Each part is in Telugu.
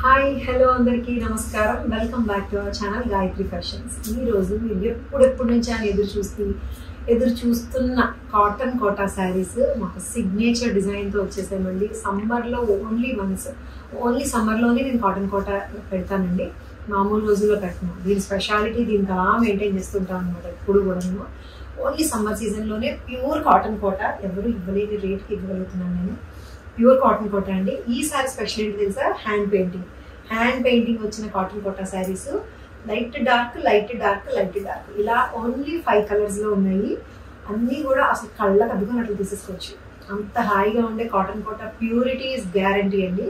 హాయ్ హలో అందరికీ నమస్కారం. Welcome back to our channel Gayatri fashions. ఈరోజు మీరు ఎప్పుడెప్పటి నుంచి అని ఎదురు చూస్తున్న కాటన్ కోటా శారీస్ మాకు సిగ్నేచర్ డిజైన్తో వచ్చేసామండి. సమ్మర్లో ఓన్లీ సమ్మర్లోనే నేను కాటన్ కోటా పెడతానండి, మామూలు రోజుల్లో పెట్టను. దీని స్పెషాలిటీ దీనికి అలా మెయింటైన్ చేస్తుంటాను అనమాట. ఎప్పుడు కూడా నేను ఓన్లీ సమ్మర్ సీజన్లోనే ప్యూర్ కాటన్ కోటా ఎవరు ఇవ్వలేని రేట్కి ఇవ్వగలుగుతున్నాను నేను. ప్యూర్ కాటన్ కోటా అండి. ఈ సారీ స్పెషల్ ఏంటి తెలుసా? హ్యాండ్ పెయింటింగ్ వచ్చిన cotton Kota saris light dark ఇలా ఓన్లీ 5 కలర్స్ లో ఉన్నాయి. అన్నీ కూడా అసలు కళ్ళకు అద్దుకున్నట్లు తీసేసుకోవచ్చు. అంత హాయిగా ఉండే cotton Kota purity is guarantee అండి.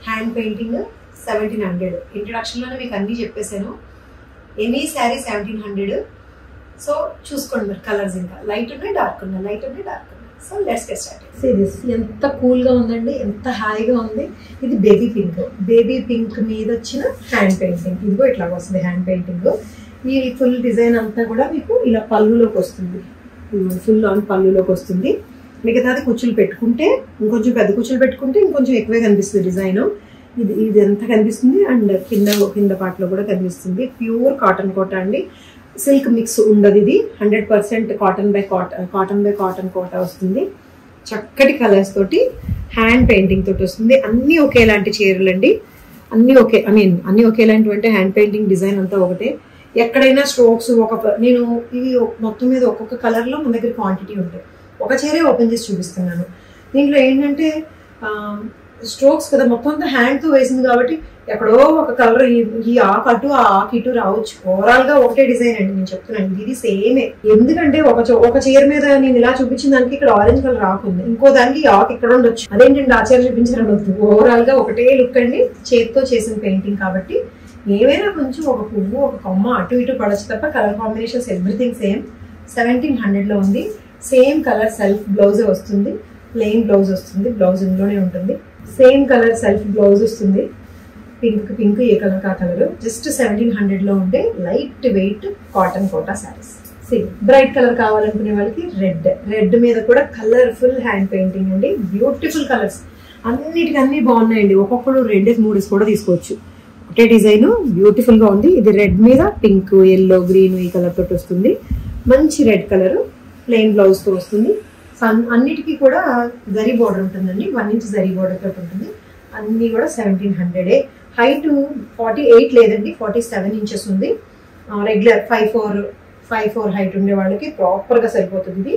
Hand painting 1700. ఇంట్రడక్షన్ లోనే మీకు అన్ని చెప్పేశాను. ఎనీ శారీ 1700. సో చూసుకోండి మీరు కలర్స్, ఇంకా లైట్ ఉన్నాయి డార్క్ ఉన్నాయి. So let's get started. ఎంత కూల్ గా ఉందండి, ఎంత హాయిగా ఉంది. ఇది బేబీ పింక్ మీద వచ్చిన హ్యాండ్ పెయింటింగ్. ఇదిగో ఇట్లా వస్తుంది హ్యాండ్ పెయింటింగ్. ఈ ఫుల్ డిజైన్ అంతా కూడా మీకు ఇలా పళ్ళులోకి వస్తుంది, ఫుల్ ఆన్ పళ్ళులోకి వస్తుంది. మిగతాది కుచ్చులు పెట్టుకుంటే ఇంకొంచెం పెద్ద కుచ్చులు పెట్టుకుంటే ఇంకొంచెం ఎక్కువే కనిపిస్తుంది డిజైన్. ఇది ఎంత కనిపిస్తుంది అండ్ కింద పార్ట్లో కూడా కనిపిస్తుంది. ప్యూర్ కాటన్ కోటా అండి, సిల్క్ మిక్స్ ఉండదు. ఇది 100% కాటన్ బై కాటన్ కోటా వస్తుంది. చక్కటి కలర్స్ తోటి హ్యాండ్ పెయింటింగ్ తోటి వస్తుంది. అన్ని ఒకేలాంటి చీరలు అండి, అన్ని ఒకేలాంటి అంటే హ్యాండ్ పెయింటింగ్ డిజైన్ అంతా ఒకటే. ఎక్కడైనా స్ట్రోక్స్ నేను ఇవి మొత్తం మీద ఒక్కొక్క కలర్ లో మన దగ్గర క్వాంటిటీ ఉంటాయి. ఒక చీరే ఓపెన్ చేసి చూపిస్తున్నాను. దీంట్లో ఏంటంటే స్ట్రోక్స్ కదా, మొత్తం అంతా హ్యాండ్ తో వేసింది కాబట్టి ఎక్కడో ఒక కలర్ ఈ ఆకు అటు ఆ ఆకు ఇటు రావచ్చు. ఓవరాల్ గా ఒకటే డిజైన్ అండి నేను చెప్తున్నాను. ఇది సేమే. ఎందుకంటే ఒక చీర మీద నేను ఇలా చూపించిన దానికి ఇక్కడ ఆరెంజ్ కలర్ రాకుంది, ఇంకో దానికి ఆకు ఇక్కడ ఉండొచ్చు. అదేంటండి ఆ చీర చూపించడం వద్దు. ఓవరాల్ గా ఒకటే లుక్ అండి, చేతితో చేసిన పెయింటింగ్ కాబట్టి ఏమైనా కొంచెం ఒక పువ్వు ఒక కొమ్మ అటు ఇటు పడచ్చు తప్ప కలర్ కాంబినేషన్స్ ఎవ్రీథింగ్ సేమ్. 1700 లో ఉంది. సేమ్ కలర్ సెల్ఫ్ బ్లౌజ్ వస్తుంది, ప్లెయిన్ బ్లౌజ్ వస్తుంది. బ్లౌజ్ ఇందులోనే ఉంటుంది. సేమ్ కలర్ సెల్ఫ్ బ్లౌజ్ వస్తుంది. పింక్ ఏ కలర్ కా కలర్. జస్ట్ 1700 లో ఉండే light weight cotton Kota saris. Bright colour కావాలనుకునే వాళ్ళకి రెడ్ మీద కూడా కలర్ఫుల్ హ్యాండ్ పెయింటింగ్ అండి. బ్యూటిఫుల్ కలర్స్, అన్ని బాగున్నాయండి. ఒక్కొక్కరు 2-3 కూడా తీసుకోవచ్చు. ఒకటే డిజైన్ బ్యూటిఫుల్ గా ఉంది. ఇది రెడ్ మీద పింక్, ఎల్లో, గ్రీన్ ఈ కలర్ తోటి వస్తుంది. మంచి రెడ్ కలర్ ప్లెయిన్ బ్లౌజ్ తో వస్తుంది. అన్నిటికీ కూడా జరీ బోర్డర్ ఉంటుందండి. 1 ఇంచ్ జరీ బోర్డర్ తోటి ఉంటుంది. అన్ని కూడా 1700. హైట్ 48 లేదండి, 47 ఇంచెస్ ఉంది. రెగ్యులర్ 5'4" హైట్ ఉండే వాళ్ళకి ప్రాపర్ గా సరిపోతుంది. ఇది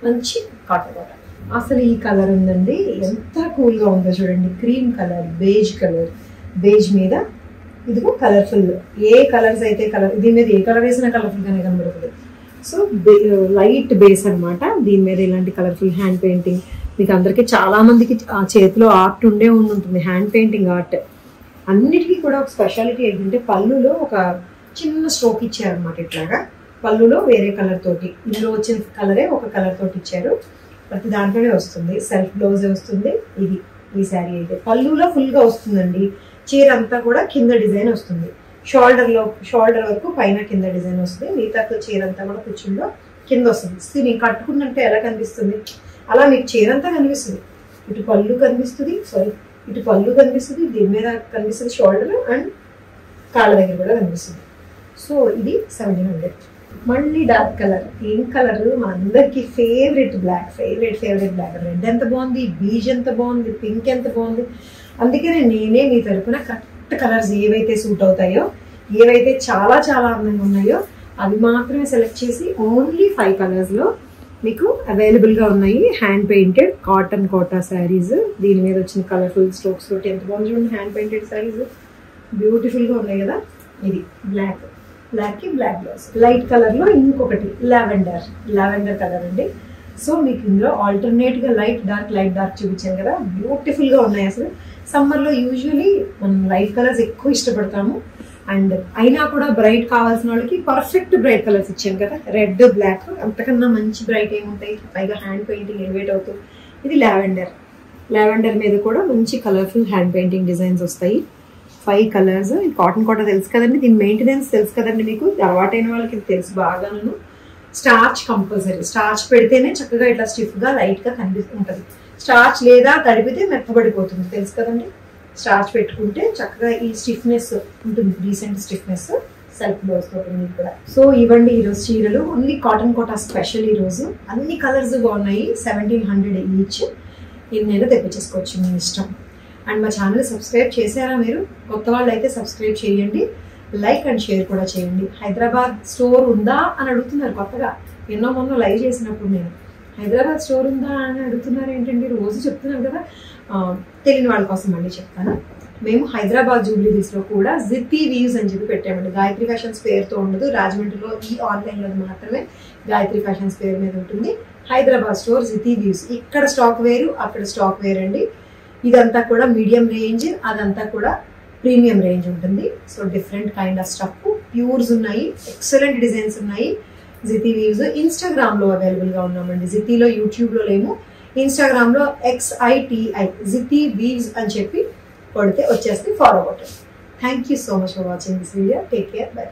మంచి కాటన్ కోటా. అసలు ఈ కలర్ ఉందండి, ఎంత కూల్ గా ఉందో చూడండి. క్రీమ్ కలర్, బేజ్ మీద ఇదిగో కలర్ఫుల్. ఏ కలర్స్ అయితే దీని మీద ఏ కలర్ వేసినా కలర్ఫుల్ గానే కనబడుతుంది. సో లైట్ బేస్ అనమాట. దీని మీద ఇలాంటి కలర్ఫుల్ హ్యాండ్ పెయింటింగ్. మీకు అందరికి చాలా మందికి ఆ చేతిలో ఆర్ట్ ఉంటుంది, హ్యాండ్ పెయింటింగ్ ఆర్ట్. అన్నిటికీ కూడా ఒక స్పెషాలిటీ ఏంటంటే పళ్ళులో ఒక చిన్న స్ట్రోక్ ఇచ్చారనమాట. ఇట్లాగా పళ్ళులో వేరే కలర్ తోటి, ఇందులో వచ్చిన కలరే ఒక కలర్ తోటి ఇచ్చారు. ప్రతి దాంట్లోనే వస్తుంది. సెల్ఫ్ బ్లౌజ్ వస్తుంది. ఈ శారీ అయితే పళ్ళులో ఫుల్ గా వస్తుందండి. చీర అంతా కూడా కింద డిజైన్ వస్తుంది. షోల్డర్ వరకు పైన కింద డిజైన్ వస్తుంది. మిగతా చీర అంతా కూడా కుచ్చుల్లో కింద వస్తుంది. నేను కట్టుకున్నట్టు ఎలా కనిపిస్తుంది అలా మీకు చీర అంతా కనిపిస్తుంది. ఇటు పళ్ళు కనిపిస్తుంది, దీని మీద కనిపిస్తుంది షోల్డర్ అండ్ కాళ్ళ దగ్గర కూడా కనిపిస్తుంది. సో ఇది 1700. మళ్ళీ డార్క్ కలర్. ఏం కలర్? మా అందరికి ఫేవరెట్ బ్లాక్. రెడ్ ఎంత బాగుంది, బీజ్ ఎంత బాగుంది, పింక్ ఎంత బాగుంది. అందుకనే నేనే మీ తరఫున కరెక్ట్ కలర్స్ ఏవైతే సూట్ అవుతాయో, ఏవైతే చాలా చాలా అందంగా ఉన్నాయో అవి మాత్రమే సెలెక్ట్ చేసి ఓన్లీ 5 కలర్స్ లో మీకు అవైలబుల్ గా ఉన్నాయి. Hand painted cotton Kota saris. దీని మీద వచ్చిన కలర్ఫుల్ స్ట్రోక్స్ తోటి ఎంత బాగుంది చూడండి. హ్యాండ్ పెయింటెడ్ శారీస్ బ్యూటిఫుల్ గా ఉన్నాయి కదా. ఇది బ్లాక్ కి బ్లాక్ బ్లౌజ్. లైట్ కలర్ లో ఇంకొకటి లావెండర్ కలర్ అండి. సో మీకు ఇందులో ఆల్టర్నేట్ గా లైట్ డార్క్ చూపించాను కదా, బ్యూటిఫుల్ గా ఉన్నాయి. అసలు సమ్మర్ లో యూజువలీ మనం లైట్ కలర్స్ ఎక్కువ ఇష్టపడతాము. అండ్ అయినా కూడా బ్రైట్ కావాల్సిన వాళ్ళకి పర్ఫెక్ట్ బ్రైట్ కలర్స్ ఇచ్చాను కదా, రెడ్ బ్లాక్. అంతకన్నా మంచి బ్రైట్ ఏముంటాయి. పైగా హ్యాండ్ పెయింటింగ్ ఎలివేట్ అవుతుంది. ఇది లావెండర్ మీద కూడా మంచి కలర్ఫుల్ హ్యాండ్ పెయింటింగ్ డిజైన్స్ వస్తాయి. 5 కలర్స్. కాటన్ కోటా తెలుసు కదండి, దీని మెయింటెనెన్స్ తెలుసు కదండి మీకు. అలవాటైన వాళ్ళకి ఇది తెలుసు బాగాను. Starch compulsory. స్టార్చ్ పెడితేనే చక్కగా ఇట్లా స్టిఫ్ గా లైట్ గా కనిపిస్తుంటది. స్టార్చ్ లేదా తడిపితే మెత్తబడిపోతుంది తెలుసు కదండి. స్టార్చ్ పెట్టుకుంటే చక్కగా ఈ స్టిఫ్నెస్ ఉంటుంది, రీసెంట్ స్టిఫ్నెస్ సెల్ఫ్ బ్లౌజ్ తో ఉంది కూడా. సో ఇవ్వండి ఈరోజు చీరలు, ఓన్లీ కాటన్ కోటా స్పెషల్ ఈరోజు. అన్ని కలర్స్ బాగున్నాయి, 1700 ఈచ్. నేను తెప్పించేసుకోవచ్చు మీ ఇష్టం. అండ్ మా ఛానల్ సబ్స్క్రైబ్ చేశారా మీరు? కొత్త వాళ్ళు అయితే సబ్స్క్రైబ్ చేయండి, లైక్ అండ్ షేర్ కూడా చేయండి. హైదరాబాద్ స్టోర్ ఉందా అని అడుగుతున్నారు కొత్తగా. మొన్న లైవ్ చేసినప్పుడు నేను హైదరాబాద్ స్టోర్ ఉందా అని అడుగుతున్నారు ఏంటండి, రోజు చెప్తున్నాను కదా. తెలియని వాళ్ళ కోసం మళ్ళీ చెప్తాను. మేము హైదరాబాద్ జూబ్లీ హిల్స్లో కూడా జితి వీవ్స్ అని చెప్పి పెట్టామండి. గాయత్రి ఫ్యాషన్స్ పేరుతో ఉండదు, రాజమండ్రిలో ఈ ఆన్లైన్లో మాత్రమే గాయత్రి ఫ్యాషన్స్ పేరు మీద ఉంటుంది. Hyderabad store Jithi weaves. ఇక్కడ స్టాక్ వేరు, అక్కడ స్టాక్ వేరు అండి. ఇదంతా కూడా మీడియం రేంజ్, అదంతా కూడా ప్రీమియం రేంజ్ ఉంటుంది. So different kind of stuff, pures ఉన్నాయి, ఎక్సలెంట్ డిజైన్స్ ఉన్నాయి. జితి వీవ్స్ ఇన్స్టాగ్రామ్లో అవైలబుల్గా ఉన్నామండి. జితిలో, యూట్యూబ్లో లేము. ఇన్స్టాగ్రామ్లో XITI జితి వీవ్స్ అని చెప్పి కొడితే వచ్చేస్తే ఫాలో అవ్వండి. Thank you so much for watching this video. Take care, by.